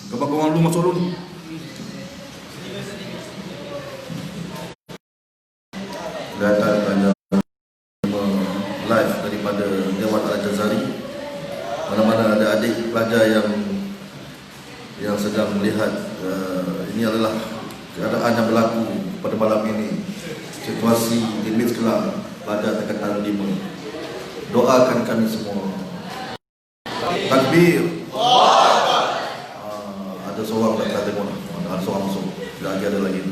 Kawan-kawan lu masuk dulu ni. Datang live daripada Dewan Al-Jazari. Mana-mana ada adik pelajar yang sedang melihat, ini adalah keadaan yang berlaku pada malam ini. Situasi di Mid Kelang pada Tingkatan 5. Doakan kami semua. Takbir. Ada seorang dah tengok. Ada seorang masuk. Dah ada lagi.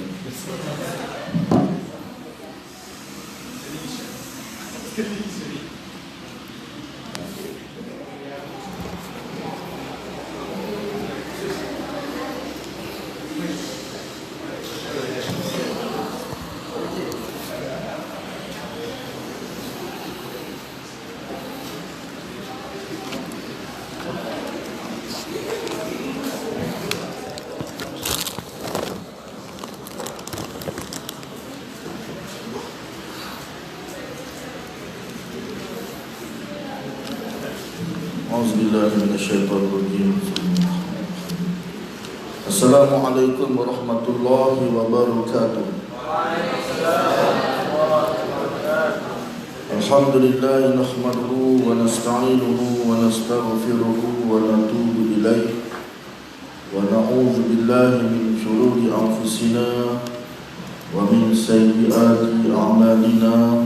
Auzubillahiminasyaitonirrajim. Assalamualaikum warahmatullahi wabarakatuh. Alhamdulillah nahmaduhu wa nasta'inuhu wa nastaghfiruhu wa natubu ilaih wa na'udzu billahi min shururi anfusina wa min sayyiati a'malina.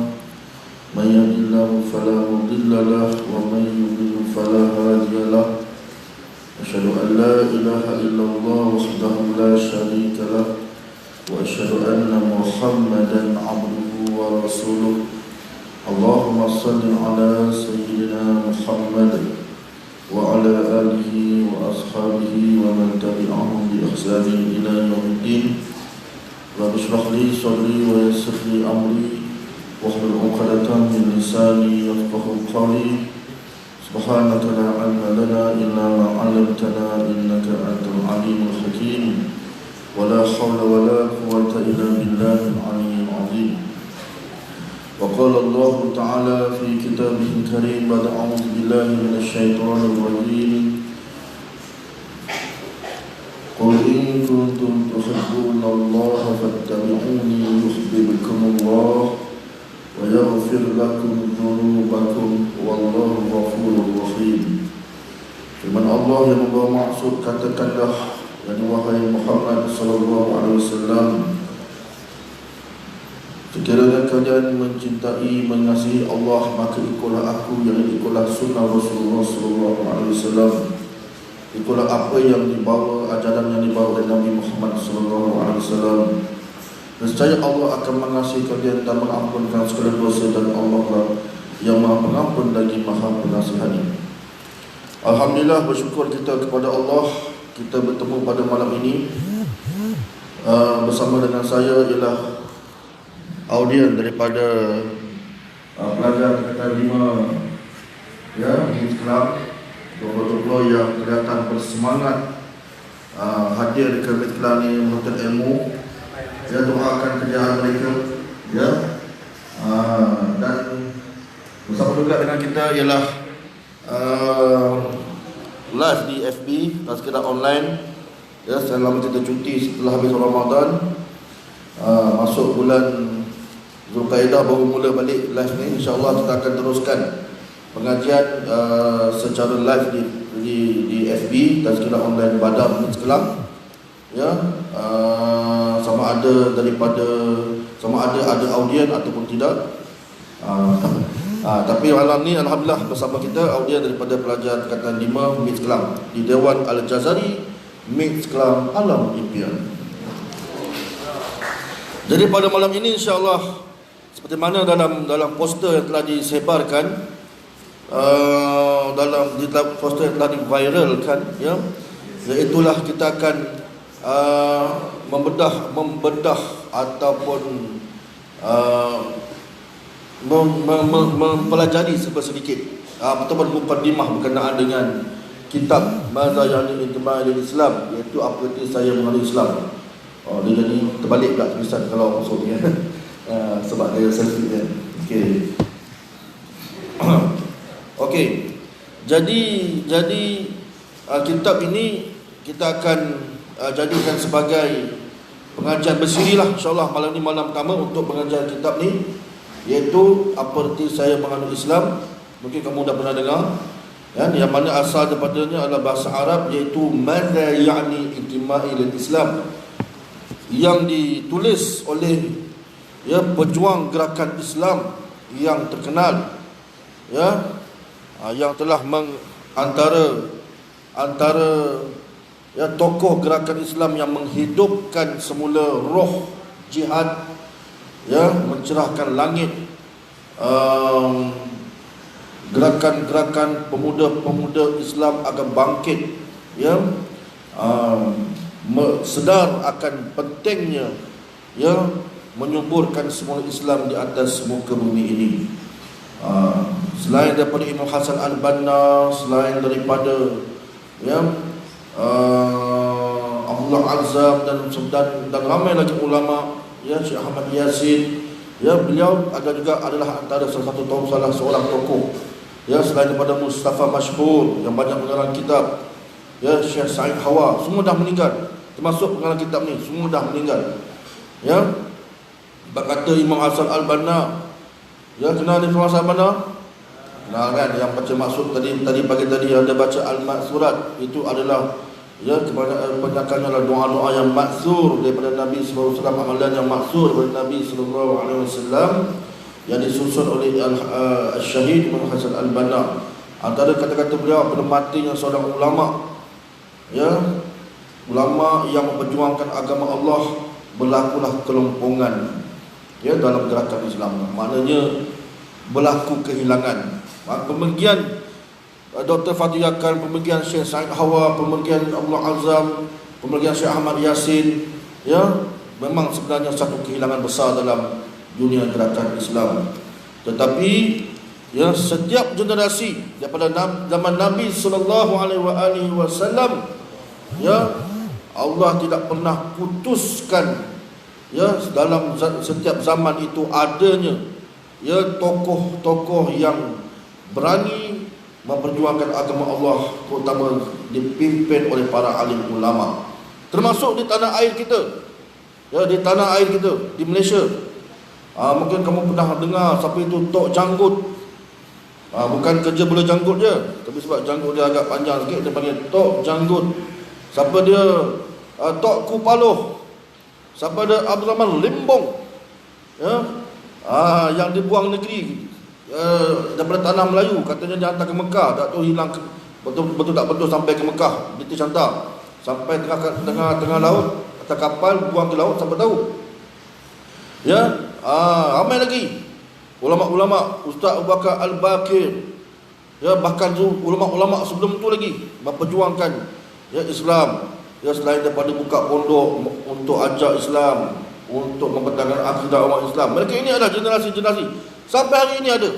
من يهد الله فلا مضل له ومن يضلل فلا هادي له أشهد أن لا إله إلا الله وحده لا شريك له وأشهد أن محمدا عبده ورسوله اللهم صل على سيدنا محمد وعلى آله وأصحابه ومن تبعهم بإحسان إلى يوم الدين رب اشرح لي صدري ويسر لي أمري واحلل عقدة من لساني يفقهوا قولي سبحانك لا علم لنا إلا ما علمتنا إنك أنت العليم الحكيم ولا حول ولا قوة إلا بالله العلي العظيم. وقال الله تعالى في كتابه الكريم بعد أعوذ بالله من الشيطان الرجيم قل إن كنتم تحبون الله فاتبعوني يحببكم الله ويغفir lakum dhunubakum wallahu ghafurur rahim. Firman Allah yang membawa maksud, katakanlah dan wahai Muhammad sallallahu alaihi wasallam, sekiranya kalian mencintai mengasihi Allah, maka ikutlah aku, yang ikutlah sunnah Rasulullah sallallahu alaihi wasallam, ikutlah apa yang dibawa, ajaran yang dibawa oleh Nabi Muhammad sallallahu alaihi wasallam. Nescaya Allah akan mengasihi kalian dan mengampunkan segala dosa, dan Allah lah yang Maha Pengampun lagi Maha Penasihat. Alhamdulillah, bersyukur kita kepada Allah, kita bertemu pada malam ini. Bersama dengan saya ialah audien daripada pelajar Tingkatan 5 ya, Mid Kelang, tokoh-tokoh yang kelihatan bersemangat hadir ke Mid Kelang ni menuntut ilmu. Ya, doakan kerjaan mereka ya. Dan bersama juga dengan kita ialah live di FB, tak sekadar online ya. Selama kita cuti setelah habis Ramadan, masuk bulan Zulkaidah baru mula balik live ni. InsyaAllah kita akan teruskan pengajian secara live di FB, tak sekadar online Badam Mid Kelang ya. Sama ada ada audien ataupun tidak. Tapi malam ni alhamdulillah bersama kita audien daripada pelajar Tingkatan 5 Mid Kelang di Dewan Al-Jazari Mid Kelang Alam Impian. Jadi pada malam ini insya-Allah, seperti mana dalam poster yang telah disebarkan, dalam poster yang telah diviralkan ya, iaitulah kita akan membedah ataupun mempelajari sedikit ataupun mukadimah berkenaan dengan kitab Madza Yani Intimaa ilal Islam, iaitu apa itu saya mengenal Islam. Dia jadi terbalik pula tulisan kalau masuk ni sebab dia selfie kan. Okey. Jadi kitab ini kita akan jadikan sebagai pengajian bersirilah insyaAllah malam ni malam pertama untuk pengajian kitab ni, iaitu apa erti saya menganut Islam. Mungkin kamu dah pernah dengar kan, yang mana asal daripadanya adalah bahasa Arab, iaitu madza ya'ni intima'i lil Islam, yang ditulis oleh pejuang gerakan Islam yang terkenal, yang telah antara tokoh gerakan Islam yang menghidupkan semula roh jihad, mencerahkan langit, gerakan-gerakan pemuda-pemuda Islam akan bangkit, sedar akan pentingnya menyuburkan semula Islam di atas muka bumi ini. Selain daripada Imam Hasan Al-Banna, selain daripada Abdullah Azam dan ramai lagi ulama, Syekh Ahmad Yasin, beliau adalah antara salah seorang tokoh, selain daripada Mustafa Mashhur yang banyak mengarang kitab, Syekh Said Hawa, semua dah meninggal, termasuk pengarang kitab ni, semua dah meninggal. Berkata Imam Hasan Al-Banna, kenal Imam Hasan Al-Banna? Kenal kan, yang baca maksud tadi pagi tadi ada baca Al-Maksurat, itu adalah kebanyakannya adalah doa-doa yang maksur daripada Nabi sallallahu alaihi wasallam, amalan yang maksur daripada Nabi sallallahu alaihi wasallam yang disusun oleh Al-Syahid Imam Hasan Al-Banna. Antara kata-kata beliau pada matinya seorang ulama, ulama yang memperjuangkan agama Allah, berlakulah kelompongan dalam gerakan Islam. Maknanya berlaku kehilangan. Pemergian Dr. Fadil Yakan, pemergian Syekh Said Hawa, pemergian Abdullah Azam, pemergian Syekh Ahmad Yasin, memang sebenarnya satu kehilangan besar dalam dunia gerakan Islam. Tetapi setiap generasi daripada zaman Nabi sallallahu alaihi wasallam, Allah tidak pernah putuskan dalam setiap zaman itu adanya tokoh-tokoh yang berani memperjuangkan agama Allah, terutama dipimpin oleh para alim ulama, termasuk di tanah air kita, di Malaysia. Mungkin kamu pernah dengar siapa itu Tok Janggut. Bukan kerja bola janggut je, tapi sebab janggut dia agak panjang sikit, dia panggil Tok Janggut. Siapa dia? Tok Kupaloh. Siapa dia? Abdul Rahman Limbong, yang dibuang negeri, daripada tanah Melayu, katanya dia hantar ke Mekah, tak tahu hilang betul tak betul sampai ke Mekah, British hantar sampai tengah laut, atas kapal buang ke laut, sampai tahu. Ramai lagi ulama-ulama, Ustaz Abu Bakar Al-Bakir, bahkan ulama-ulama sebelum tu lagi memperjuangkan Islam, selain daripada buka pondok untuk ajar Islam, untuk mempertahankan akidah umat Islam. Mereka ini adalah generasi-generasi sampai hari ini ada.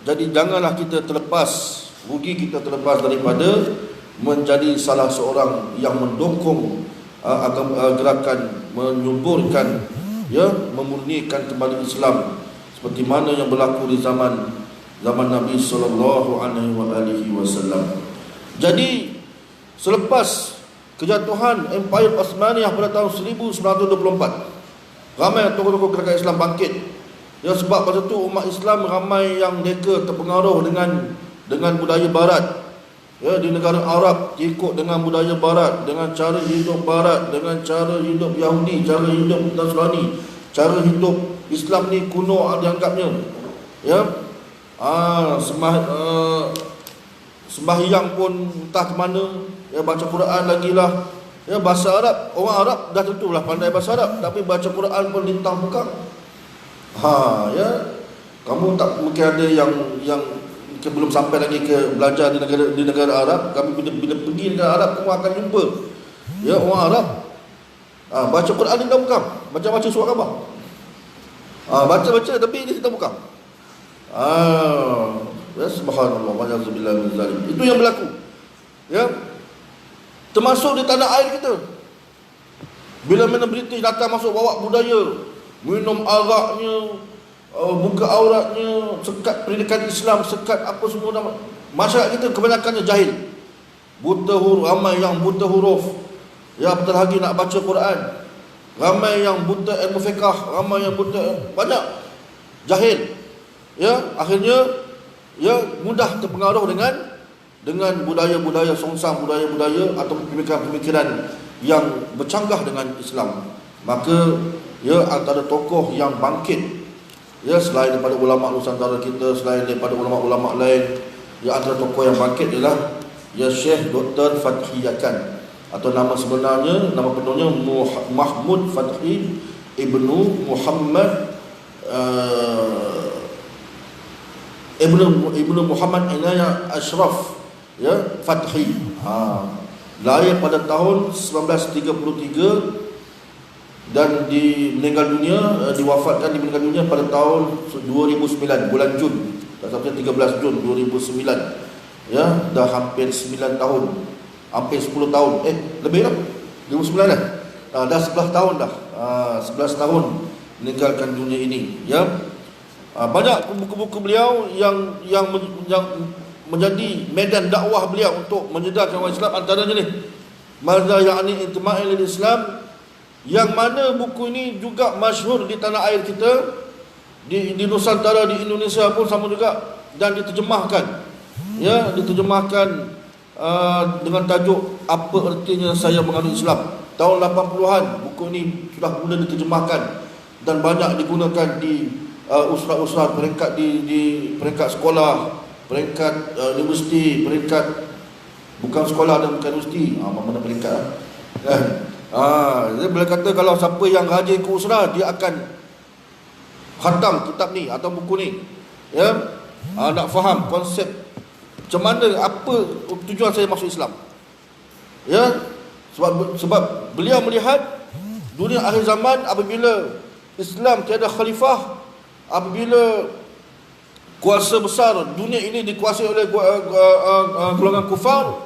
Jadi janganlah kita rugi kita terlepas daripada menjadi salah seorang yang mendukung gerakan menyuburkan, memurnikan kembali Islam, seperti mana yang berlaku di zaman Nabi sallallahu alaihi wasallam. Jadi selepas kejatuhan Empire Osmaniyah pada tahun 1924, ramai tokoh-tokoh gerakan Islam bangkit. Sebab pada tu umat Islam ramai yang mereka terpengaruh dengan budaya barat. Di negara Arab ikut dengan budaya barat, dengan cara hidup barat, dengan cara hidup Yahudi, cara hidup Nasrani, cara hidup Islam ni kuno dianggapnya. Sembahyang pun entah ke mana, baca Quran lagi lah. Bahasa Arab, orang Arab dah tentulah pandai bahasa Arab, tapi baca Quran pun lintang buka. Kamu tak mungkin ada yang belum sampai lagi ke belajar di negara Arab. Kami bila pergi negara Arab, kamu akan jumpa orang Arab baca Quran lintang buka, baca surah Khabar. Baca tapi dia lintang buka. Subhanallah, wa'azubillah min zalim. Itu yang berlaku. Termasuk di tanah air kita. Bila mana British datang masuk bawa budaya, minum araknya, buka auratnya, sekat pendidikan Islam, sekat apa semua, masyarakat kita kebanyakannya jahil. buta huruf, ramai yang buta huruf, ya, apatah lagi nak baca Quran. Ramai yang buta ilmu fiqh, ramai yang buta, banyak jahil. Ya, akhirnya ya mudah terpengaruh dengan budaya-budaya songsang, budaya-budaya atau pemikiran-pemikiran yang bercanggah dengan Islam. Maka ya antara tokoh yang bangkit, ya, selain daripada ulama Nusantara kita, selain daripada ulama-ulama lain, ya, antara tokoh yang bangkit ialah ya Syekh Dr. Fathi Yakan, atau nama sebenarnya, nama penuhnya Mahmud Fathi Ibnu Muhammad Ibnu Muhammad Inayah Ashraf, ya, Fathi. Lahir pada tahun 1933 dan meninggal dunia, diwafatkan, meninggal dunia pada tahun 2009 bulan Jun, tepatnya 13 Jun 2009. Ya, dah hampir 9 tahun, hampir 10 tahun, lebih lah, 2009 dah. Dah 11 tahun dah. 11 tahun meninggalkan dunia ini, ya. Banyak buku-buku beliau yang menjadi medan dakwah beliau untuk menyedarkan orang Islam. Antaranya ni, Madza Ya'ni Intima'il Islam, yang mana buku ini juga masyhur di tanah air kita, di Nusantara, di Indonesia pun sama juga, dan diterjemahkan. Ya, diterjemahkan dengan tajuk Apa Ertinya Saya Menganut Islam. Tahun 80-an buku ini sudah mula diterjemahkan dan banyak digunakan di usaha-usaha peringkat di peringkat sekolah, peringkat universiti, peringkat bukan sekolah dan bukan universiti, mana peringkat dia boleh kata kalau siapa yang rajin ke usaha, dia akan khatam kitab ni atau buku ni, ya. Nak faham konsep macam mana, apa tujuan saya masuk Islam, ya. Sebab beliau melihat dunia akhir zaman, apabila Islam tiada khalifah, apabila kuasa besar dunia ini dikuasai oleh golongan kufar,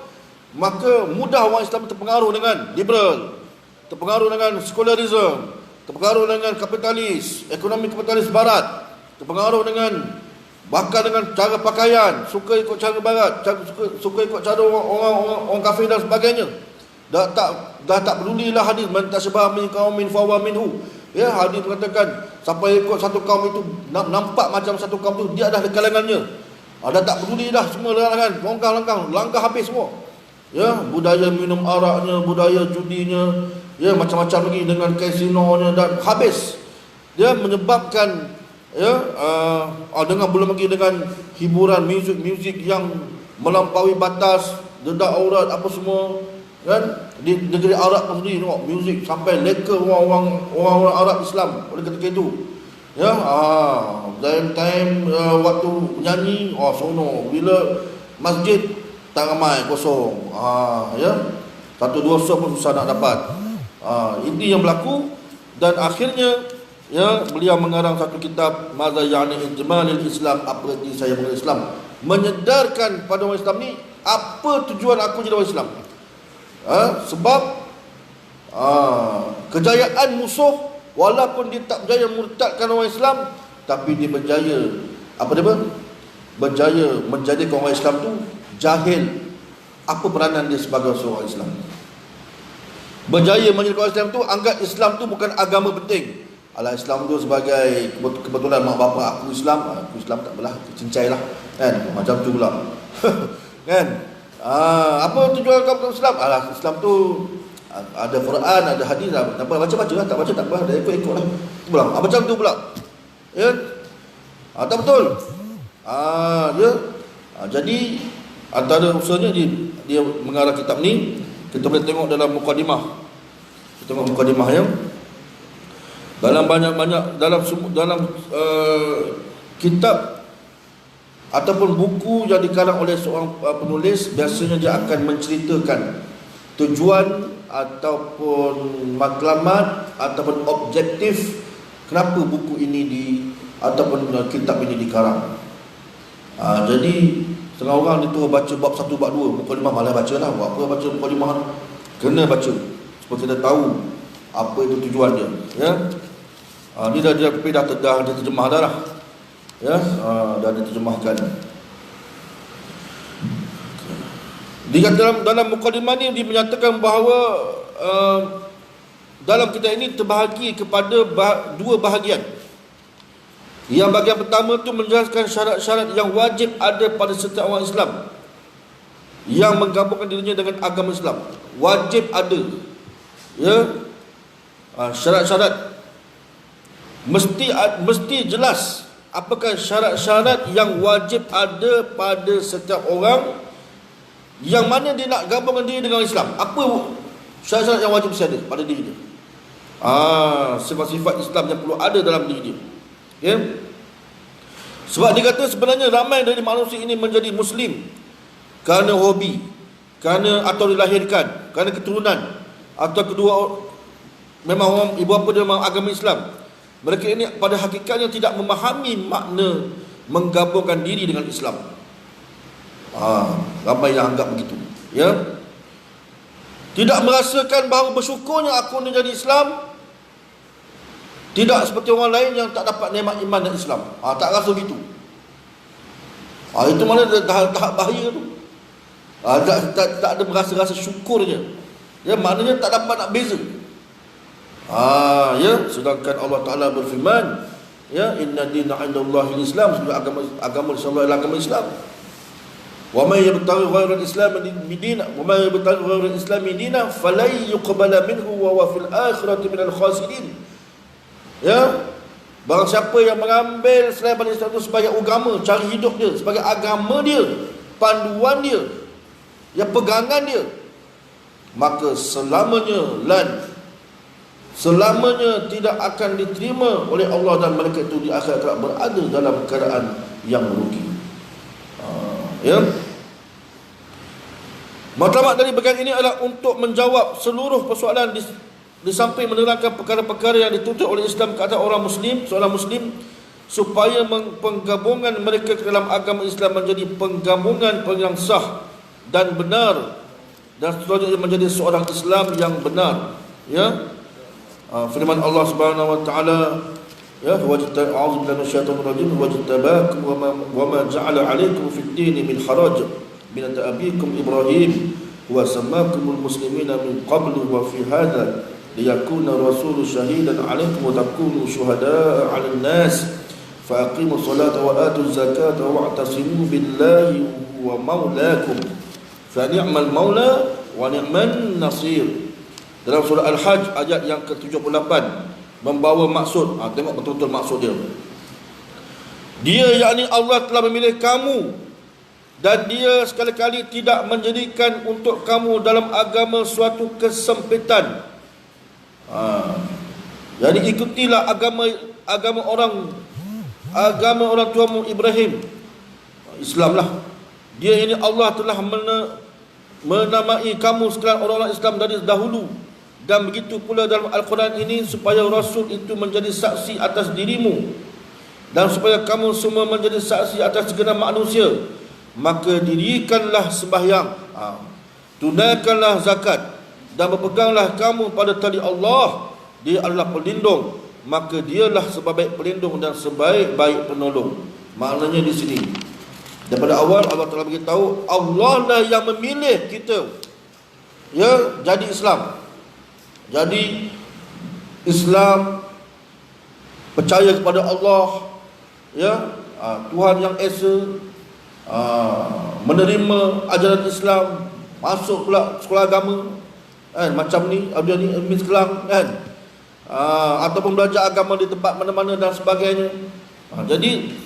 maka mudah orang Islam terpengaruh dengan liberal, terpengaruh dengan sekularisme, terpengaruh dengan kapitalis, ekonomi kapitalis barat, terpengaruh dengan bahkan dengan cara pakaian, suka ikut cara barat, suka ikut cara orang kafir dan sebagainya. Dah tak pedulilah hadis man tasybah min qaumin fa huwa minhu. Ya, hadis mengatakan siapa ikut satu kaum itu nampak macam satu kaum itu, dia dah di kalangannya. Dah tak peduli dah semua larangan, langkah habis semua. Ya, budaya minum araknya, budaya judinya, ya, macam-macam lagi dengan kasinonya, dan habis. Dia menyebabkan, ya, dengan belum lagi dengan hiburan muzik yang melampaui batas, dedak aurat apa semua, kan. Di negeri Arab pun sendiri tengok muzik sampai leka orang Arab Islam oleh ketika itu, ya. Time waktu nyanyi, sono, bila masjid tak ramai, kosong, ya, satu dua suap pun susah nak dapat. Ini yang berlaku, dan akhirnya, ya, beliau mengarang satu kitab Madza Ya'ni Intima'il Islam, apa arti saya mengenal Islam, menyedarkan pada orang Islam ni apa tujuan aku jadi orang Islam. Sebab kejayaan musuh, walaupun dia tak berjaya murtadkan orang Islam, tapi dia berjaya berjaya menjadikan orang Islam tu jahil apa peranan dia sebagai seorang Islam. Berjaya menjadikan orang Islam tu anggap Islam tu bukan agama penting. Alah, Islam tu sebagai kebetulan mak bapak aku Islam tak apalah, cincai lah, kan, macam tu pula. Kan, apa tujuan kamu Islam? Alah, Islam tu ada Quran, ada hadis, tak apa, baca-baca lah, tak baca tak apa, dah ikut lah, tu pula. Macam tu pula, ya. Tak betul. Dia jadi antara usahanya dia mengarah kitab ni. Kita boleh tengok dalam mukadimah. Kita tengok mukadimah yang dalam banyak-banyak dalam kitab ataupun buku yang dikarang oleh seorang penulis, biasanya dia akan menceritakan tujuan ataupun matlamat ataupun objektif kenapa buku ini ataupun kitab ini dikarang. Jadi setengah orang itu baca bab 1 bab 2, mukadimah malah bacalah, buat apa baca mukadimah, kena baca supaya kita tahu apa itu tujuan dia, ya. Dia dah terjemah dah lah, ya. Dah diterjemahkan. dalam mukadimah ni dia menyatakan bahawa dalam kitab ini terbahagi kepada dua bahagian. Yang bahagian pertama tu menjelaskan syarat-syarat yang wajib ada pada setiap orang Islam yang menggabungkan dirinya dengan agama Islam. Wajib ada, ya, syarat-syarat. Mesti jelas apakah syarat-syarat yang wajib ada pada setiap orang yang mana dia nak gabungkan diri dengan Islam. Apa syarat-syarat yang wajib ada pada diri dia? Sifat-sifat Islam yang perlu ada dalam diri dia, ya? Sebab dia kata sebenarnya ramai dari manusia ini menjadi Muslim kerana hobi, atau dilahirkan kerana keturunan, atau kedua memang orang ibu bapa dia memang agama Islam. Mereka ini pada hakikatnya tidak memahami makna menggabungkan diri dengan Islam. Ramai yang anggap begitu, ya. Tidak merasakan bahawa bersyukurnya aku ni jadi Islam. Tidak seperti orang lain yang tak dapat nikmat iman dan Islam. Tak rasa gitu. Itu mana tahap bahaya tu. Tak ada merasa-rasa syukurnya. Ya, maknanya tak dapat nak beza. Ya, sedangkan Allah Taala berfirman, ya, inna dina 'indallahi al-Islam, agama Allah adalah agama Islam. Wa may yabtaghi ghayra al-islam dinan, wa may yabtaghi ghayra al-islam dinan falan yuqbala minhu wa huwa fil akhirati minal khasirin. Ya, barang siapa yang mengambil selain pada Islam itu sebagai agama, cara hidup dia, sebagai agama dia, panduan dia, ya, pegangan dia, maka selamanya tidak akan diterima oleh Allah dan malaikat itu di akhirat kelak berada dalam keadaan yang rugi. Ya. Matlamat dari bagian ini adalah untuk menjawab seluruh persoalan di samping menerangkan perkara-perkara yang dituntut oleh Islam ke atas seorang Muslim supaya penggabungan mereka ke dalam agama Islam menjadi penggabungan yang sah dan benar, dan seterusnya menjadi seorang Islam yang benar. Ya, firman Allah Subhanahu wa taala, ya, a'udzu billahi minasyaitonir rajim, wajtabakum wa ma ja'ala 'alaikum fid din min haraj millata abikum Ibrahim wa sammakumul muslimina min qablu wa fi hadha liyakuna rasulu syahidan 'alaikum wa takunu syuhada'a 'alan nas fa aqimus salata wa atuz zakata wa'tasimu billahi wa maulakum fa ni'mal maula wa ni'man nasir. Dalam surah Al-Hajj ayat yang ke-78 membawa maksud. Tengok betul-betul maksud dia. Dia, yakni Allah, telah memilih kamu dan dia sekali-kali tidak menjadikan untuk kamu dalam agama suatu kesempitan. Jadi ikutilah agama orang tuamu Ibrahim, Islam lah. Dia ini Allah telah menamai kamu sekalian orang-orang Islam dari dahulu. Dan begitu pula dalam Al-Quran ini supaya Rasul itu menjadi saksi atas dirimu dan supaya kamu semua menjadi saksi atas segenap manusia. Maka dirikanlah sembahyang, tunaikanlah zakat, dan berpeganglah kamu pada tali Allah. Dia adalah pelindung, maka dialah sebaik pelindung dan sebaik-baik penolong. Maknanya di sini daripada awal Allah telah beritahu Allah lah yang memilih kita, ya, jadi Islam. Jadi Islam percaya kepada Allah, ya, Tuhan yang Esa, menerima ajaran Islam, masuk pula sekolah agama, kan, macam ni Abdul ni Miss Kelang, kan, ataupun belajar agama di tempat mana-mana dan sebagainya. Jadi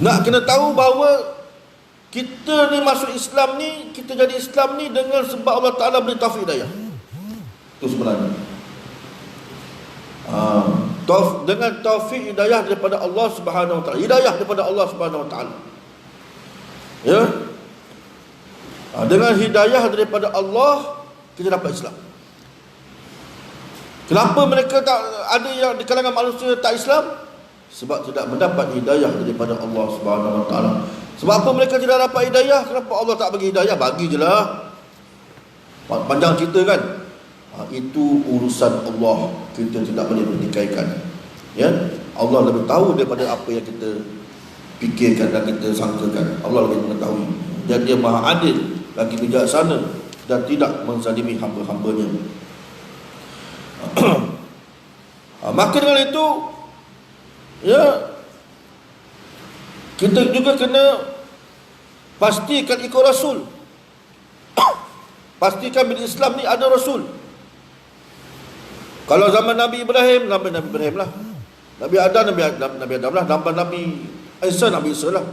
nak kena tahu bahawa kita ni masuk Islam ni, kita jadi Islam ni dengan sebab Allah Ta'ala beri taufik hidayah. Itu sebenarnya. Dengan taufik hidayah daripada Allah Subhanahu Wa Ta'ala. Hidayah daripada Allah Subhanahu Wa Ta'ala. Ya. Dengan hidayah daripada Allah, kita dapat Islam. Kenapa mereka tak ada yang di kalangan manusia tak Islam? Sebab tidak mendapat hidayah daripada Allah Subhanahu Wa Ta'ala. Sebab apa mereka tidak dapat hidayah? Kenapa Allah tak bagi hidayah? Bagi je lah. Panjang cerita kan. Itu urusan Allah. Kita tidak boleh bertikaikan. Ya, Allah lebih tahu daripada apa yang fikirkan dan kita sangkakan. Allah lebih mengetahui. Dan dia maha adil, lagi bijaksana, dan tidak menzalimi hamba-hambanya. Maka dengan itu, ya, kita juga kena pastikan ikut Rasul. Pastikan bila Islam ni ada Rasul. Kalau zaman Nabi Ibrahim, Nabi Ibrahim lah. Nabi Adam, Nabi Adam lah. Nabi Isa, Nabi Isa lah.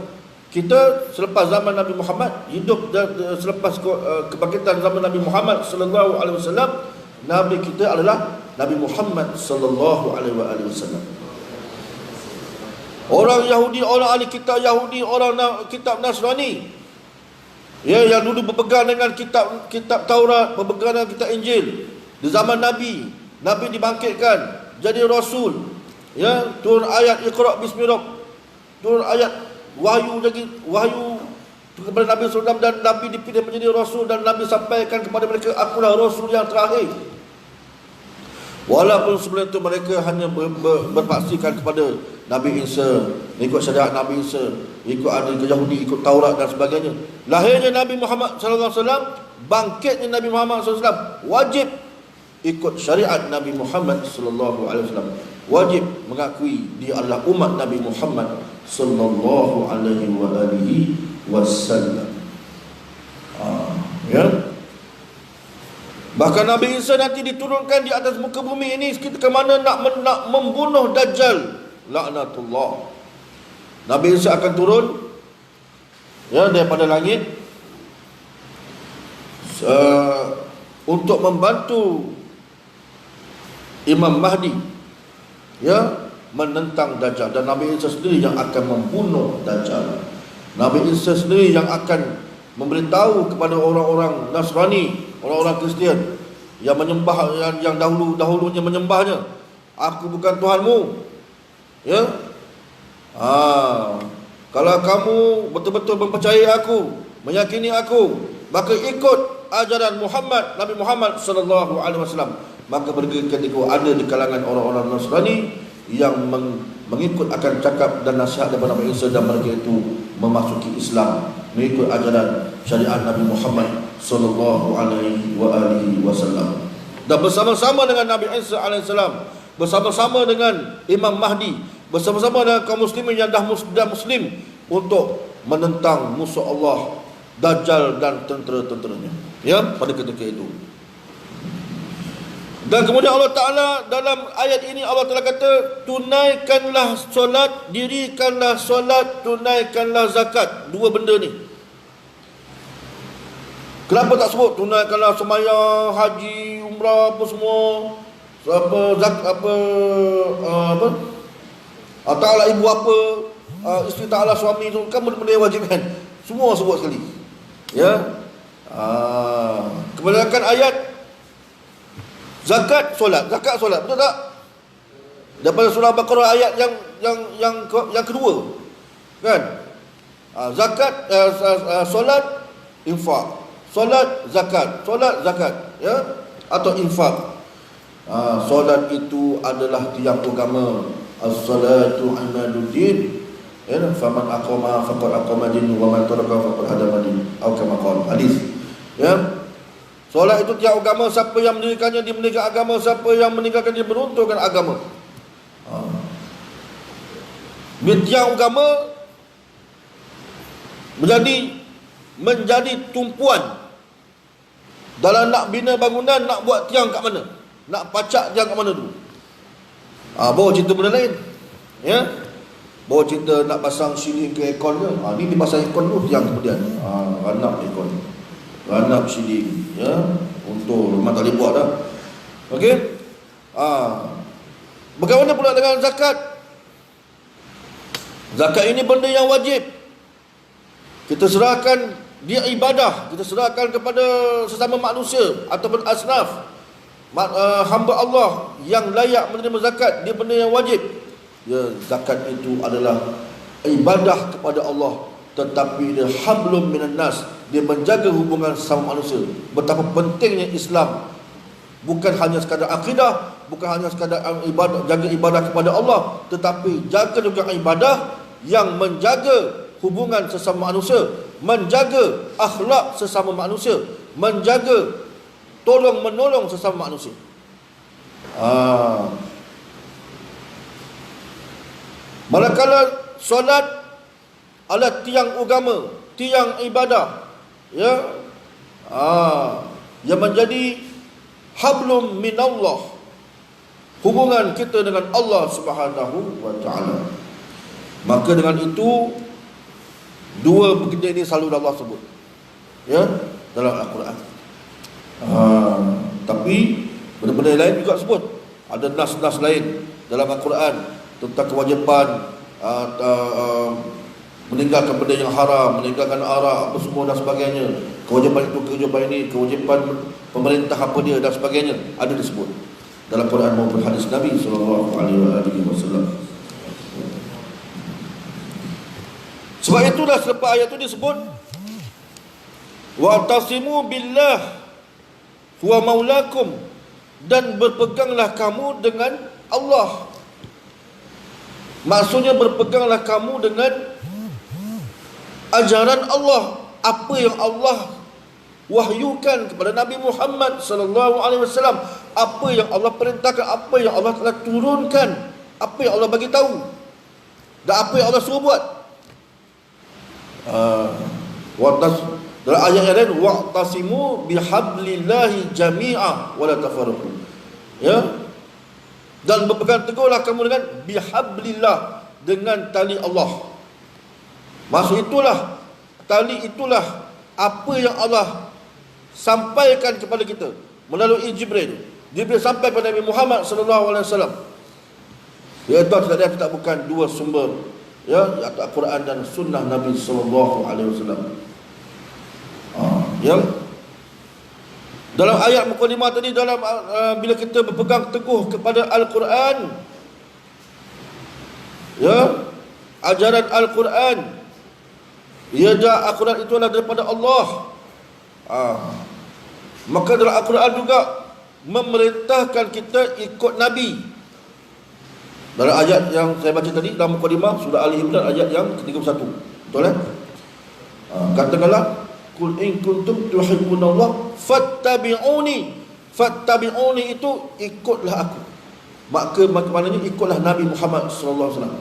Kita selepas zaman Nabi Muhammad hidup, dan selepas kebangkitan zaman Nabi Muhammad sallallahu alaihi wasallam, Nabi kita adalah Nabi Muhammad sallallahu alaihi wasallam. Orang Yahudi, orang ahli kitab Yahudi, orang kitab Nasrani, ya, yang dulu berpegang dengan kitab Taurat, berpegang dengan kitab Injil, di zaman Nabi dibangkitkan jadi Rasul, ya, turun ayat Iqra bismi rabb, turun ayat wahyu kepada Nabi SAW, dan Nabi dipilih menjadi Rasul, dan Nabi sampaikan kepada mereka, akulah Rasul yang terakhir. Walaupun sebelum itu mereka hanya berpaksikan kepada Nabi Isa, ikut syariat Nabi Isa, ikut ahli Yahudi, ikut Taurat dan sebagainya. Lahirnya Nabi Muhammad SAW, bangkitnya Nabi Muhammad SAW, wajib ikut syariat Nabi Muhammad SAW. Wajib mengakui dia adalah umat Nabi Muhammad sallallahu alaihi wasallam. Ya. Bahkan Nabi Isa nanti diturunkan di atas muka bumi ini ke mana nak membunuh Dajjal, laknatullah. Nabi Isa akan turun, ya, daripada langit untuk membantu Imam Mahdi, ya, menentang Dajjal. Dan Nabi Isa sendiri yang akan membunuh Dajjal. Nabi Isa sendiri yang akan memberitahu kepada orang-orang Nasrani, orang-orang Kristian yang menyembah, yang dahulunya menyembahnya, aku bukan Tuhanmu, ya. Kalau kamu betul-betul mempercayai aku, meyakini aku, maka ikut ajaran Muhammad, Nabi Muhammad sallallahu alaihi wasallam. Maka ketika ada di kalangan orang-orang Nasrani yang mengikut akan cakap dan nasihat daripada Nabi Isa, dan mereka itu memasuki Islam, mengikut ajaran syariat Nabi Muhammad sallallahu alaihi wasallam. Dan bersama-sama dengan Nabi Isa alaihissalam, bersama-sama dengan Imam Mahdi, bersama-sama dengan kaum muslimin yang dah muslim, untuk menentang musuh Allah, Dajjal dan tentera-tenteranya, ya, pada ketika itu. Dan kemudian Allah Ta'ala dalam ayat ini, Allah Ta'ala kata, tunaikanlah solat, dirikanlah solat, tunaikanlah zakat. Dua benda ni. Kenapa tak sebut tunaikanlah sembahyang, haji, umrah, apa semua, ta'ala ibu apa, isteri ta'ala suami, itu kan benda-benda yang wajib kan. Semua sebut sekali, ya. Kebanyakan ayat zakat solat, betul tak? Daripada surah Baqarah ayat yang kedua, kan? Zakat, solat, infak, solat, zakat, ya, atau infak. Solat itu adalah tiang agama. As-salatu imaduddin, ya, faman aqama faqad aqama din wa man taraka faqad hadama din, atau kama qala hadis, ya. Solat itu tiang agama, siapa yang mendirikannya dia mendirikan agama, siapa yang meninggalkan dia meruntuhkan agama. Tiang agama menjadi tumpuan dalam nak bina bangunan, nak buat tiang kat mana, nak pacak tiang kat mana tu. Bawa cerita benda lain, ya. Bawa cerita nak pasang siling ke aircon ke, ni dipasang aircon tu, tiang kemudian ranap aircon, ranap siling, ya, untuk memang tak boleh buat dah. Okey. Bagaimana pula dengan zakat? Zakat ini benda yang wajib. Kita serahkan dia ibadah, kita serahkan kepada sesama manusia ataupun asnaf, hamba Allah yang layak menerima zakat. Dia benda yang wajib. Ya, zakat itu adalah ibadah kepada Allah, tetapi dia hablum minan nas, dia menjaga hubungan sama manusia. Betapa pentingnya Islam, bukan hanya sekadar akidah, bukan hanya sekadar ibadah, jaga ibadah kepada Allah, tetapi jaga juga ibadah yang menjaga hubungan sesama manusia, menjaga akhlak sesama manusia, menjaga tolong menolong sesama manusia. Manakala solat adalah tiang agama, tiang ibadah, ya, yang menjadi hablum minallah, hubungan kita dengan Allah Subhanahu wa taala. Maka dengan itu dua benda ini selalu Allah sebut, ya, dalam Al-Quran. Tapi benda-benda lain juga sebut. Ada nas-nas lain dalam Al-Quran tentang kewajipan meninggalkan benda yang haram, meninggalkan arak, apa semua dan sebagainya. Kewajipan itu, kewajipan ini, kewajipan pemerintah apa dia dan sebagainya, ada disebut dalam Quran maupun hadis Nabi sallallahu alaihi wasallam. Sebab itulah selepas ayat itu disebut wa'tasimu billah huwa maulakum, dan berpeganglah kamu dengan Allah. Maksudnya berpeganglah kamu dengan ajaran Allah, apa yang Allah wahyukan kepada Nabi Muhammad sallallahu alaihi wasallam, apa yang Allah perintahkan, apa yang Allah telah turunkan, apa yang Allah bagi tahu dan apa yang Allah suruh buat. Dalam ayat yang lain, wa'tasimu bihablillahi jami'a wa la tafarraqu, ya, dan berpegang teguhlah kamu dengan bihablillah, dengan tali Allah. Maksud itulah, tali itulah apa yang Allah sampaikan kepada kita melalui Jibril. Jibril sampai kepada Nabi Muhammad sallallahu alaihi wasallam. Iaitu tidak ada, bukan dua sumber, ya, Al-Quran dan sunnah Nabi sallallahu alaihi wasallam. Yang dalam ayat mukadimah tadi, dalam bila kita berpegang teguh kepada Al-Quran, ya, ajaran Al-Quran, ya, Al-Quran itu adalah daripada Allah. Maka dalam Al-Quran juga memerintahkan kita ikut Nabi. Dalam ayat yang saya baca tadi dalam mukadimah surah Ali Imran ayat yang ke-31, betul kan? Katakanlah, qul in kuntum tuhibbunallah fattabi'uni. Fattabi'uni itu ikutlah aku. Maka maknanya ikutlah Nabi Muhammad sallallahu alaihi wasallam.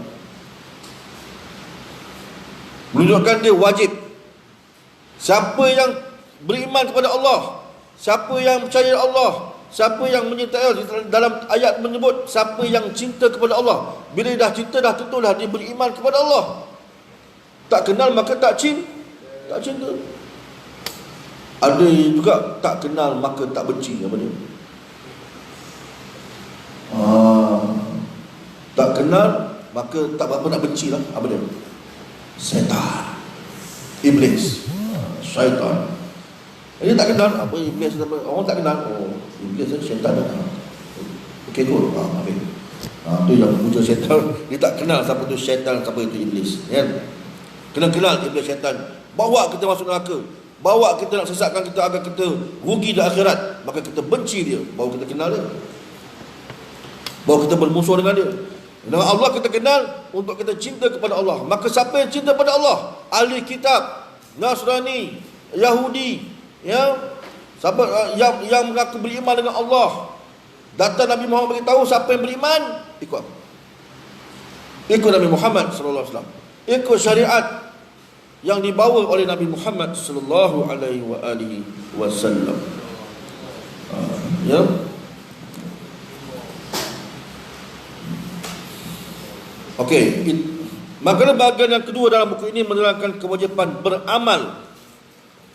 Menunjukkan dia wajib. Siapa yang beriman kepada Allah, siapa yang percaya Allah, siapa yang menyertai, dalam ayat menyebut siapa yang cinta kepada Allah. Bila dah cinta, dah tentulah dia beriman kepada Allah. Tak kenal maka tak cinta. Ada juga tak kenal maka tak benci. Apa dia? Tak kenal maka tak apa nak benci lah. Apa dia? Syaitan, iblis, syaitan. Dia tak kenal apa iblis, apa orang tak kenal. Oh, iblis ni syaitan dah. Okey tu. Okey. Tu yang puja syaitan. Dia tak kenal siapa tu syaitan, siapa itu iblis, kan? Kenal iblis, syaitan. Bawa kita masuk neraka, bawa kita nak sesatkan kita agar kita rugi di akhirat, maka kita benci dia. Baru kita kenal dia, baru kita bermusuh dengan dia. Dengan Allah kita kenal untuk kita cinta kepada Allah. Maka siapa yang cinta kepada Allah, ahli kitab, Nasrani, Yahudi, ya, siapa yang mengaku beriman dengan Allah, datang Nabi Muhammad beritahu siapa yang beriman, ikut apa? Ikut Nabi Muhammad sallallahu alaihi wasallam, ikut syariat yang dibawa oleh Nabi Muhammad sallallahu alaihi wasallam. Ya. Okey, maka bahagian yang kedua dalam buku ini menerangkan kewajipan beramal.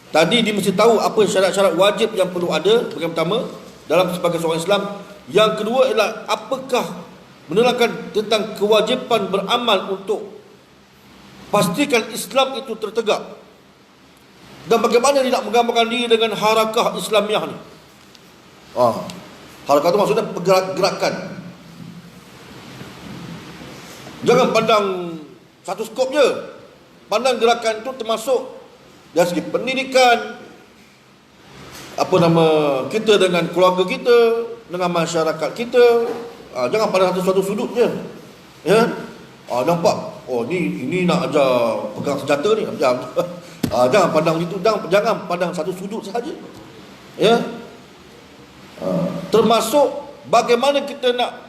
Tadi dia mesti tahu apa syarat-syarat wajib yang perlu ada, yang pertama dalam sebagai seorang Islam. Yang kedua ialah apakah menerangkan tentang kewajipan beramal untuk pastikan Islam itu tertegak. Dan bagaimana dia nak menggambarkan diri dengan harakah Islamiah ni. Harakah itu maksudnya pergerakan. Jangan pandang satu skop je. Pandang gerakan itu termasuk dari segi pendidikan, apa nama kita dengan keluarga kita, dengan masyarakat kita. Jangan pandang satu sudut je. Ya. Nampak Oh ini nak ajar pegang senjata ni, jangan pandang itu, jangan pandang satu sudut sahaja. Ya. Termasuk bagaimana kita nak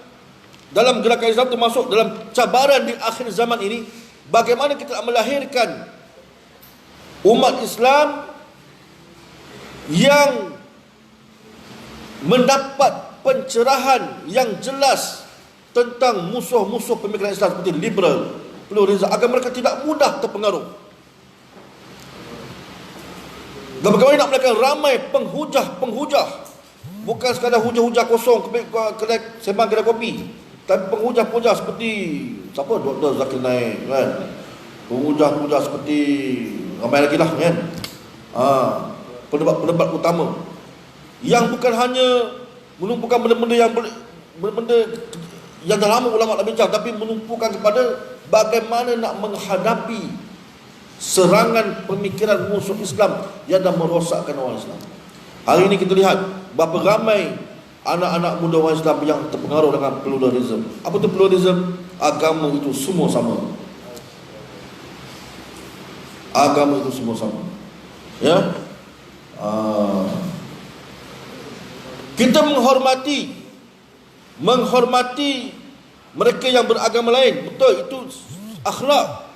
dalam gerakan Islam, termasuk dalam cabaran di akhir zaman ini, bagaimana kita nak melahirkan umat Islam yang mendapat pencerahan yang jelas tentang musuh-musuh pemikiran Islam seperti liberal, pluralism, agar mereka tidak mudah terpengaruh. Dan bagaimana nak melakukan ramai penghujah, bukan sekadar hujah-hujah kosong kedai sembang kedai kopi, tapi penghujah-penghujah seperti siapa, Dr. Zakir Naik kan, penghujah-penghujah seperti ramai lagi lah kan, pendebat-pendebat utama yang bukan hanya menumpukan benda-benda yang dah lama ulama nak bincang, tapi menumpukan kepada bagaimana nak menghadapi serangan pemikiran musuh Islam yang dah merosakkan orang Islam. Hari ini kita lihat berapa ramai anak-anak muda orang Islam yang terpengaruh dengan pluralism. Apa tu pluralism? Agama itu semua sama. Agama itu semua sama. Ya. Kita menghormati mereka yang beragama lain. Betul, itu akhlak.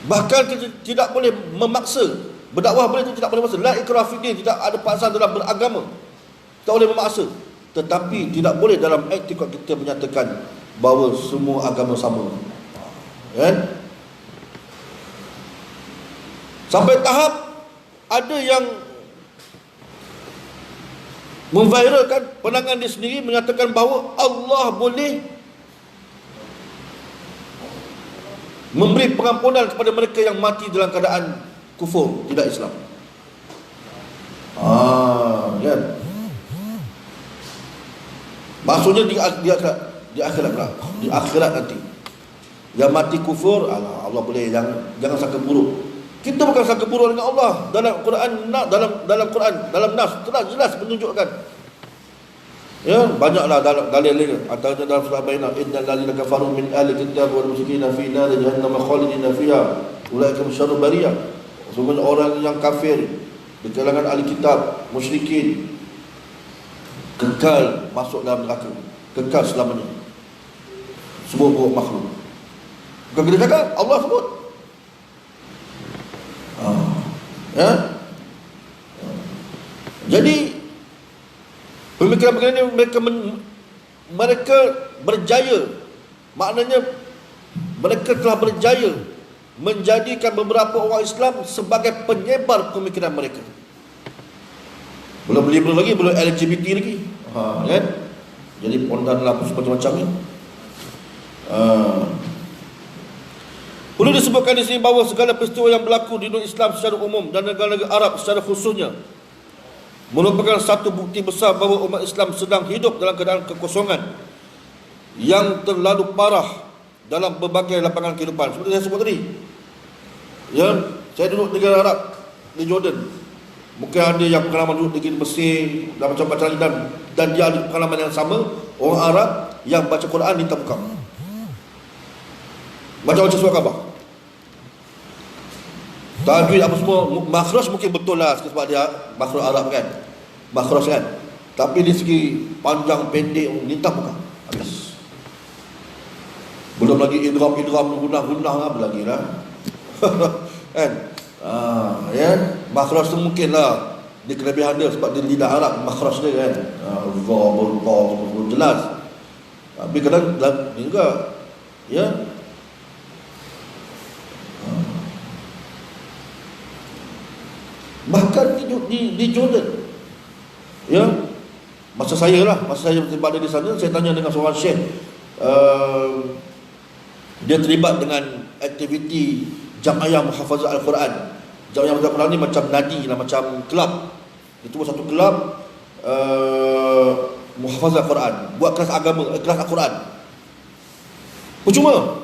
Bahkan kita tidak boleh memaksa. Berdakwah boleh, itu tidak boleh memaksa. La ikrah fi din, tidak ada paksaan dalam beragama. Tak boleh memaksa. Tetapi tidak boleh dalam etikot kita menyatakan bahawa semua agama sama. Kan? Sampai tahap ada yang memviralkan pandangan dia sendiri, menyatakan bahawa Allah boleh memberi pengampunan kepada mereka yang mati dalam keadaan kufur, tidak Islam. Kan? Maksudnya di akhirat nanti, yang mati kufur, Allah boleh, jangan sangka buruk. Kita bukan sangka buruk dengan Allah. Dalam Quran, dalam nas telah jelas menunjukkan. Ya, banyaklah dalil-dalil. Antaranya dalam surah Bayyinah, innal ladzina kafaru min ahli kitab wal musyrikin fi nar jahannam khalidina fiha ulaika syarrul bariyah. Sesungguhnya orang yang kafir di kalangan ahli kitab, musyrikin, kekal masuk dalam neraka, kekal selamanya. Semua buruk makhluk. Bukan kita cakap, Allah sebut. Ya. Jadi pemikiran-pemikiran ini mereka berjaya. Maknanya mereka telah berjaya menjadikan beberapa orang Islam sebagai penyebar pemikiran mereka. Belum liberal lagi, belum LGBT lagi. Kan? Jadi pondan lah macam-macam ni. Perlu disebutkan di sini bahawa segala peristiwa yang berlaku di dunia Islam secara umum dan negara-negara Arab secara khususnya merupakan satu bukti besar bahawa umat Islam sedang hidup dalam keadaan kekosongan yang terlalu parah dalam berbagai lapangan kehidupan. Seperti saya sebut tadi, ya, saya duduk di negara Arab, di Jordan. Mungkin ada yang pengalaman duduk di Mesir dan macam-macam dan dia ada pengalaman yang sama. Orang Arab yang baca Quran minta buka, macam-macam surah khabar, tajwid apa semua, makhraj mungkin betul lah sebab dia makhraj Arab kan, makhraj kan, tapi dari segi panjang pendek minta buka habis. Belum lagi idgham gunah apa lagi lah. Kan? Ya, makhraj tu mungkin lah dia kelebihan dia sebab dia lidah Arab, makhraj dia kan, jelas. Tapi kadang ni juga, ya. Bahkan di Jordan, ya, masa saya berada di sana, saya tanya dengan seorang syekh, dia terlibat dengan aktiviti Jamiah Muhafazah Al-Quran. Jamiah Muhafazah Al-Quran ni macam nadi lah, macam kelab. Itu satu kelab Muhafazah Al-Quran, buat kelas agama, kelas Al-Quran percuma.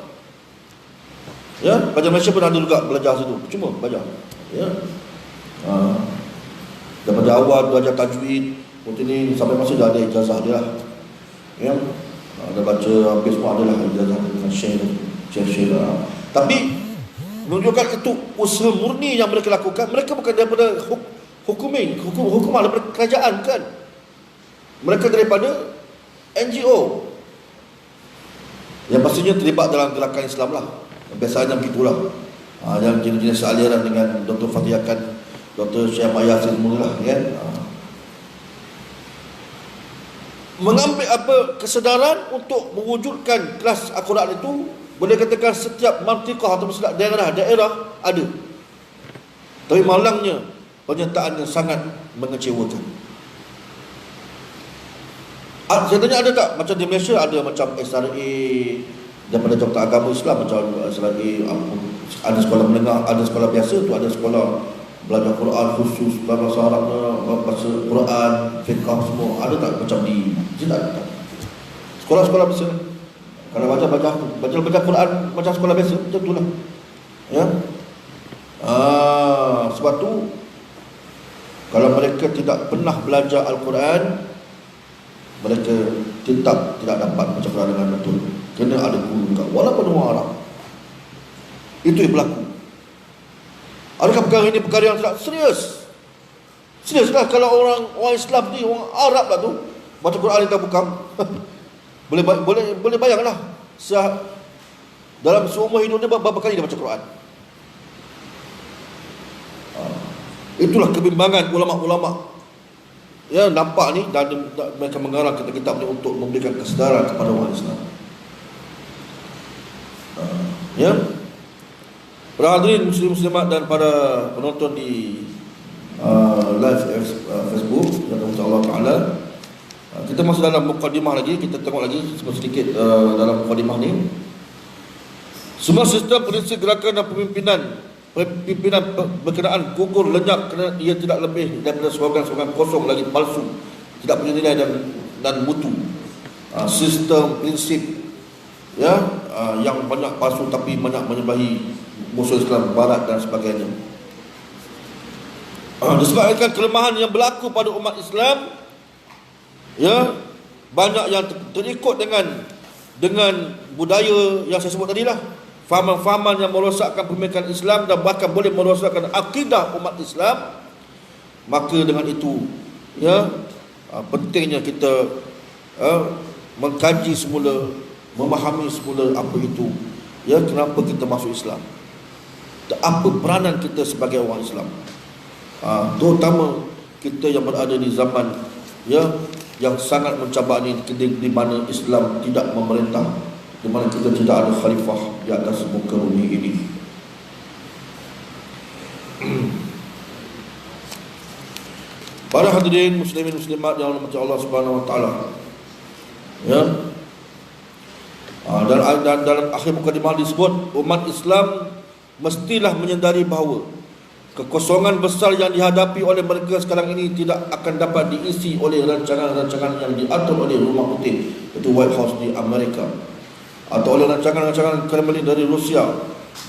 Ya, pelajar Malaysia pun ada juga belajar situ, percuma belajar. Ya. Daripada awal belajar tajwid, waktu ni sampai masa dah ada ijazah dia. Ya. Ada baca habis pun adalah ijazah dengan syekh sia-sia. Tapi menunjukkan itu usaha murni yang mereka lakukan. Mereka bukan daripada hukum daripada kerajaan, kan? Mereka daripada NGO yang pastinya terlibat dalam gerakan Islam lah. Biasanya begitulah. Yang jenis-jenis aliran dengan Dr. Fatih Akan, Dr. Syekh Maya Mula, kan? Mengambil kesedaran untuk mewujudkan kelas Al-Quran itu, boleh katakan setiap mantikah atau setiap daerah ada. Tapi malangnya penyertaannya sangat mengecewakan. Saya tanya, ada tak? Macam di Malaysia ada macam SRA daripada Jabatan Agama Islam, macam SRA, ada sekolah menengah, ada sekolah biasa tu, ada sekolah belajar Quran khusus, bahasa Arabnya, bahasa Quran, fiqh semua. Ada tak macam di tidak ada tak? Sekolah-sekolah biasa. Kalau baca Quran macam sekolah biasa, macam itulah. Ya. Sebab tu kalau mereka tidak pernah belajar Al-Quran, mereka tetap tidak dapat baca Quran dengan betul. Kena ada guru juga, walaupun orang Arab. Itu yang berlaku. Adakah perkara ini perkara yang tidak serius? Seriuslah kalau orang Islam ni, orang Arab lah tu, baca Quran tak bukan. boleh bayanglah. Dalam seumur hidupnya berapa kali dia baca Quran? Itulah kebimbangan ulama-ulama. Ya, nampak ni, dan mereka mengarang kitab-kitab ni untuk memberikan kesedaran kepada orang Islam. Ya. Para hadirin muslim-muslimat dan para penonton di live Facebook yang Allah Ta'ala, kita masuk dalam mukadimah lagi. Kita tengok lagi sedikit dalam mukadimah ni. Semua sistem prinsip gerakan dan pimpinan berkenaan gugur lenyap kerana ia tidak lebih daripada slogan-slogan kosong lagi palsu, tidak punya nilai dan mutu. Sistem prinsip, ya, yang banyak palsu tapi banyak menyembahi musuh Islam Barat dan sebagainya. Disebabkan kelemahan yang berlaku pada umat Islam, ya, banyak yang terikut dengan budaya yang saya sebut tadi lah, fahaman-fahaman yang merosakkan pemikiran Islam dan bahkan boleh merosakkan akidah umat Islam. Maka dengan itu, ya, pentingnya kita mengkaji semula, memahami semula apa itu, ya, kenapa kita masuk Islam, apa peranan kita sebagai orang Islam, terutama kita yang berada di zaman, ya, yang sangat mencabar ini, di mana Islam tidak memerintah, di mana kita tidak ada khalifah di atas muka bumi ini. Para hadirin muslimin muslimat yang dirahmati Allah Subhanahu wa taala, ya, dan dalam akhir mukadimah disebut umat Islam mestilah menyedari bahawa kekosongan besar yang dihadapi oleh mereka sekarang ini tidak akan dapat diisi oleh rancangan-rancangan yang diatur oleh Rumah Putih, itu White House di Amerika, atau oleh rancangan-rancangan Kremlin dari Rusia.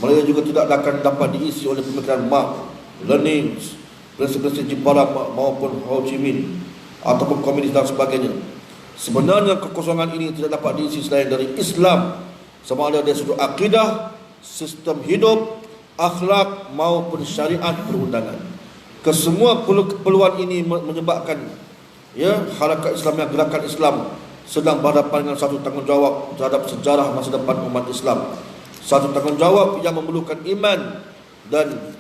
Mereka juga tidak akan dapat diisi oleh pemikiran Marx, Lenin, prinsip-prinsip Jepara maupun Ho Chi Minh ataupun komunis dan sebagainya. Sebenarnya kekosongan ini tidak dapat diisi selain dari Islam, sama ada dari sudut akidah, sistem hidup, akhlak maupun syariat perundangan. Kesemua keperluan ini menyebabkan, ya, harakat Islam yang gerakan Islam sedang berhadapan dengan satu tanggungjawab terhadap sejarah masa depan umat Islam. Satu tanggungjawab yang memerlukan iman dan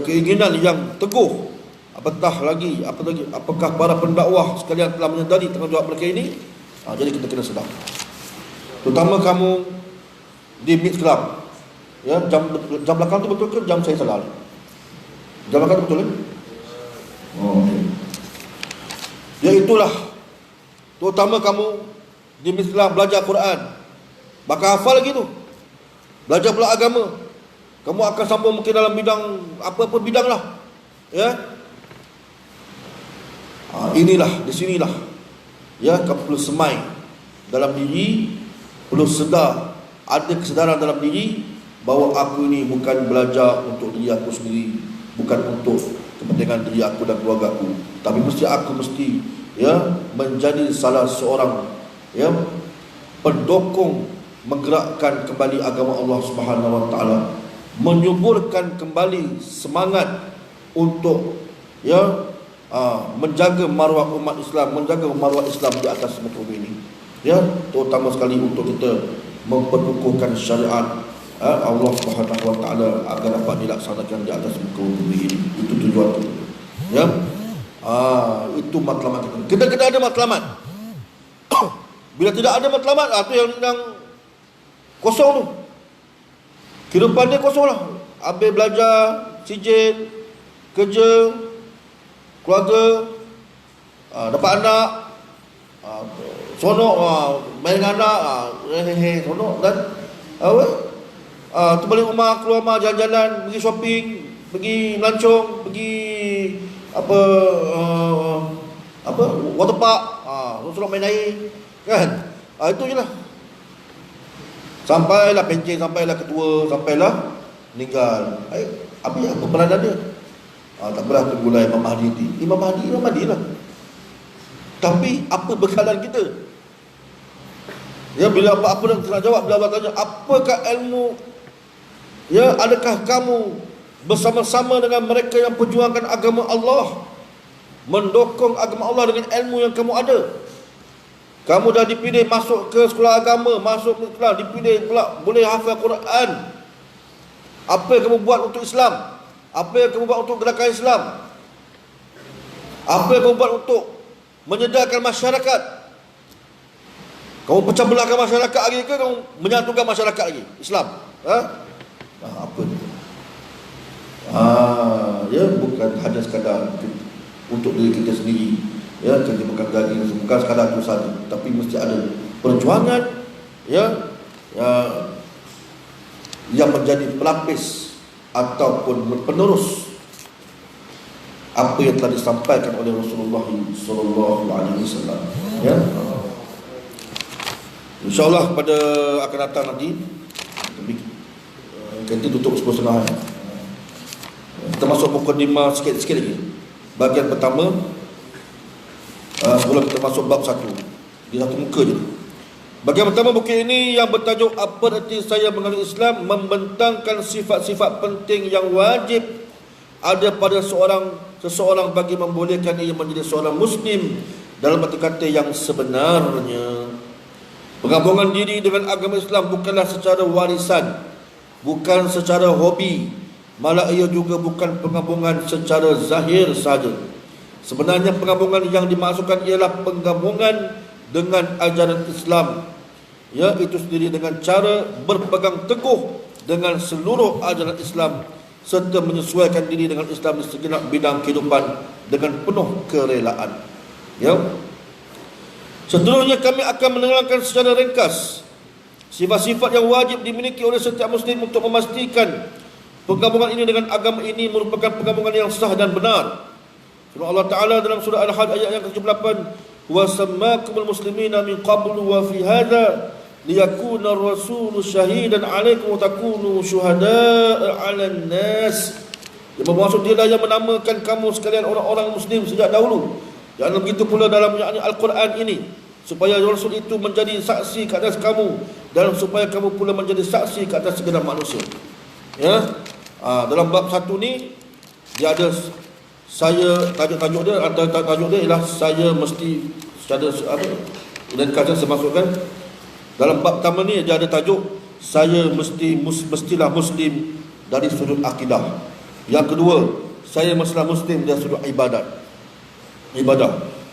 keinginan yang teguh. Apakah para pendakwah sekalian telah menyadari tanggungjawab mereka ini? Jadi kita kena sedar. Terutama kamu di Mid Club, ya, jam belakang tu betul ke jam saya salah? Jam belakang tu betul kan? Okay. Ya, itulah. Terutama kamu di Mid Club belajar Quran, bakal hafal lagi tu. Belajar pula agama. Kamu akan sambung mungkin dalam bidang apa-apa bidang lah, ya. Inilah, di sinilah, ya, kamu perlu semai dalam diri, perlu sedar, ada kesedaran dalam diri bahawa aku ini bukan belajar untuk diri aku sendiri, bukan untuk kepentingan diri aku dan keluarga aku, tapi aku mesti, ya, menjadi salah seorang, ya, pendukung menggerakkan kembali agama Allah Subhanahu wa taala, menyuburkan kembali semangat untuk menjaga maruah umat Islam, menjaga maruah Islam di atas muka bumi ini. Terutama sekali untuk kita memperkukuhkan syariat Allah Subhanahu wa taala agar dapat dilaksanakan di atas muka bumi ini. Itu tujuan kita. Itu matlamat kita. Kita ada matlamat. Bila tidak ada matlamat, itu yang kosong tu. Kehidupan dia kosong lah. Habis belajar, sijil, kerja, keluarga, dapat anak, sonok, main dengan anak, sonok, dan tu balik rumah, keluar rumah, jalan-jalan, pergi shopping, pergi melancong, pergi water park, sonok main air, kan? Itu je lah. Sampailah pencen, sampailah ketua, sampailah meninggal. Habis apa peranan dia? Tak pernah tunggulah Imam Mahdi nanti. Imam Mahdi lah. Tapi apa bekalan kita? Bila apa nak jawab, bila Allah tanya, apakah ilmu? Adakah kamu bersama-sama dengan mereka yang perjuangkan agama Allah, mendokong agama Allah dengan ilmu yang kamu ada? Kamu dah dipilih masuk ke sekolah agama, masuk ke sekolah, dipilih pula boleh hafal Quran. Apa yang kamu buat untuk Islam? Apa yang kamu buat untuk gerakan Islam? Apa yang kamu buat untuk menyedarkan masyarakat? Kamu pecah belahkan masyarakat lagi ke kamu menyatukan masyarakat lagi? Islam? Apa ni? Bukan hanya sekadar untuk diri kita sendiri. Kita bukan gaji, bukan sekadar itu saja, tapi mesti ada perjuangan yang menjadi pelapis ataupun penerus apa yang telah disampaikan oleh Rasulullah sallallahu alaihi wasallam. InsyaAllah pada akan datang nanti kita tutup 10.30. Kita masuk mukadimah sikit-sikit lagi. Bahagian pertama, sebelum kita masuk bab 1, di satu muka je. Bahagian pertama buku ini yang bertajuk Apa Erti Saya Mengenal Islam, membentangkan sifat-sifat penting yang wajib ada pada seseorang bagi membolehkan ia menjadi seorang Muslim dalam arti kata yang sebenarnya. Penggabungan diri dengan agama Islam bukanlah secara warisan, bukan secara hobi, malah ia juga bukan penggabungan secara zahir saja. Sebenarnya penggabungan yang dimaksudkan ialah penggabungan dengan ajaran Islam, itu sendiri dengan cara berpegang teguh dengan seluruh ajaran Islam serta menyesuaikan diri dengan Islam di segenap bidang kehidupan dengan penuh kerelaan. Seterusnya kami akan menerangkan secara ringkas sifat-sifat yang wajib dimiliki oleh setiap Muslim untuk memastikan penggabungan ini dengan agama ini merupakan penggabungan yang sah dan benar. Firman Allah Ta'ala dalam surah Al-Hajj ayat yang ke-78, wa sammakumul muslimina min qablu wa fi hadha liyakuna ar-rasulu syahidan 'alaikum wa takunu syuhada'a 'alan nas. Yang bermaksud dialah yang menamakan kamu sekalian orang-orang muslim sejak dahulu. Dan begitu pula dalam Al-Quran ini, supaya Rasul itu menjadi saksi ke atas kamu dan supaya kamu pula menjadi saksi ke atas segenap manusia. Dalam bab 1 ni dia ada tajuk dia, antara tajuk dia ialah saya mesti secara dan kata saya masukkan dalam bab pertama ni dia ada tajuk saya mestilah Muslim dari sudut akidah. Yang kedua, saya mestilah Muslim dari sudut ibadah.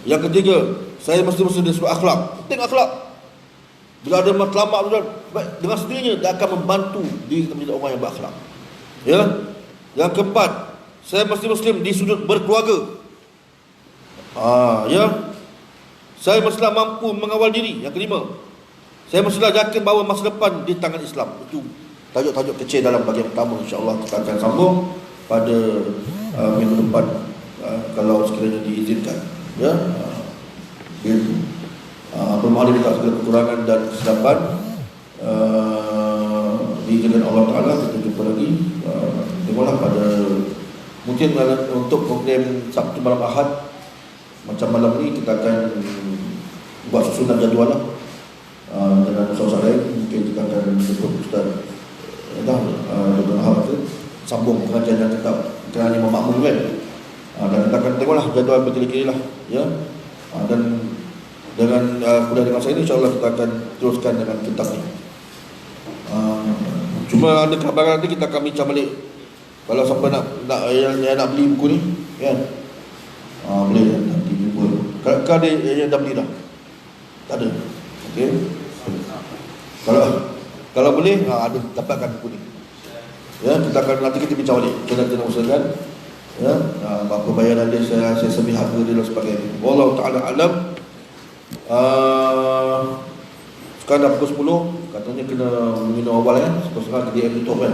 Yang ketiga, saya mesti Muslim dari sudut akhlak. Penting akhlak. Bila ada matlamat dengan sendirinya dia akan membantu diri kita menjadi orang yang berakhlak. Yang keempat, saya mesti Muslim di sudut berkeluarga. Saya mestilah mampu mengawal diri. Yang kelima, saya mestilah yakin bahawa masa depan di tangan Islam. Itu tajuk-tajuk kecil dalam bahagian pertama. InsyaAllah kita akan sambung pada minggu depan, kalau sekiranya diizinkan. Bermohon minta segala kekurangan dan kesilapan diizinkan Allah Ta'ala. Kita jumpa lagi tengoklah pada mungkin untuk program Sabtu malam Ahad macam malam ni kita akan buat susunan jadual lah dengan usaha-usaha lain. Mungkin sikit kita akan jemput Ustaz Dr. Ahab tu sambung pengajian yang tetap kerana Imam Makmum kan. Dan kita akan tengoklah jadual berkali-kali lah ya. Dan dengan kuliah dengan saya ni insya-Allah kita akan teruskan dengan kitab ni. Cuma ada kabaran nanti kita akan bincang balik. Kalau siapa nak yang nak beli buku ni kan. Boleh nanti jumpa. Kalau ada yang dah beli dah. Tak ada. Okey. Kalau boleh ada dapatkan buku ni. Ya, kita akan nanti kita bincang balik. Kita nak usahakan ya, berapa bayaran dia, saya sebut harga dia dan sebagainya. Wallahu taala alam. Sekarang dah pukul 10, katanya kena minum awal kan. Sekarang dia tutup kan.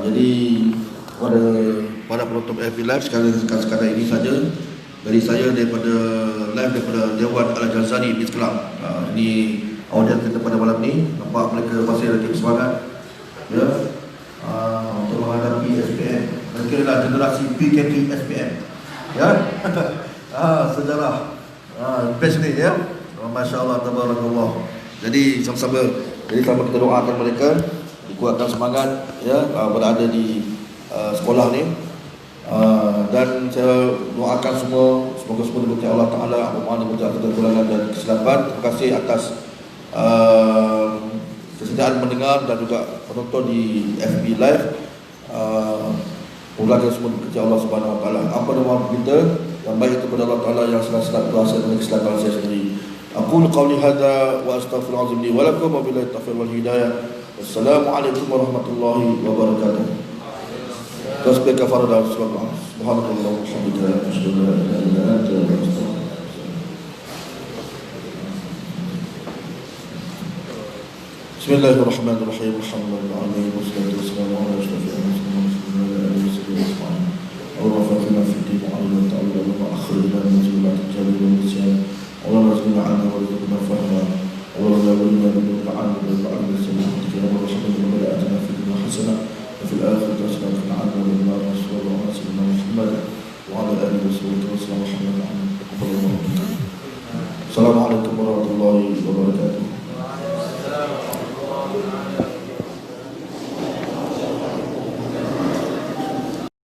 Jadi pada penonton FB Live sekarang ini saja dari saya daripada Dewan Al-Ghazali Beach Club. Ini audiens kita pada malam ni. Nampak mereka masih lagi bersemangat ya, untuk menghadapi SPM. Mereka adalah generasi PKP SPM ya. Sejarah best ni ya. Masya Allah, tabarakallah. Jadi sama-sama kita doakan mereka dikuatkan semangat ya, berada di sekolah ni. Dan saya doakan semoga semua diberi Allah Ta'ala amal dan kekurangan dan kesilapan. Terima kasih atas kesediaan mendengar dan juga penonton di FB Live. Mulakan semua kerja Allah Subhanahu Wa Taala. Apa doa kita yang baik itu kepada Allah Taala, yang salah-salah berasal dari kesalahan saya sendiri. Aqulu qawli hadza wa astaghfirullahalazim li wa lakum wa billahi taufiq wal hidayah. Wassalamualaikum warahmatullahi wabarakatuh. Tasbih kafarah subhanallah wa bihamdihi asyhadu an la ilaha illa anta astaghfiruka. Bismillahirrahmanirrahim. Alhamdulillahirabbil wassalatu wassalamu ala asyrafil mursalin Allahumma faqina fid din wa 'allimna ta'ala wa akhrijna min zulmatil jahli wal nisyan. Allahumma rizqna 'anna wa rizqna fahma. Allahumma walina min ta'ala wa ta'ala sallallahu wa rahmatullahi wa atina fid dunya hasanah wa fil akhirati hasanah wa qina 'adzaban nar. Sallallahu alaihi wa Muhammad wa ala alihi wa sahbihi wa sallam. Assalamualaikum warahmatullahi wabarakatuh.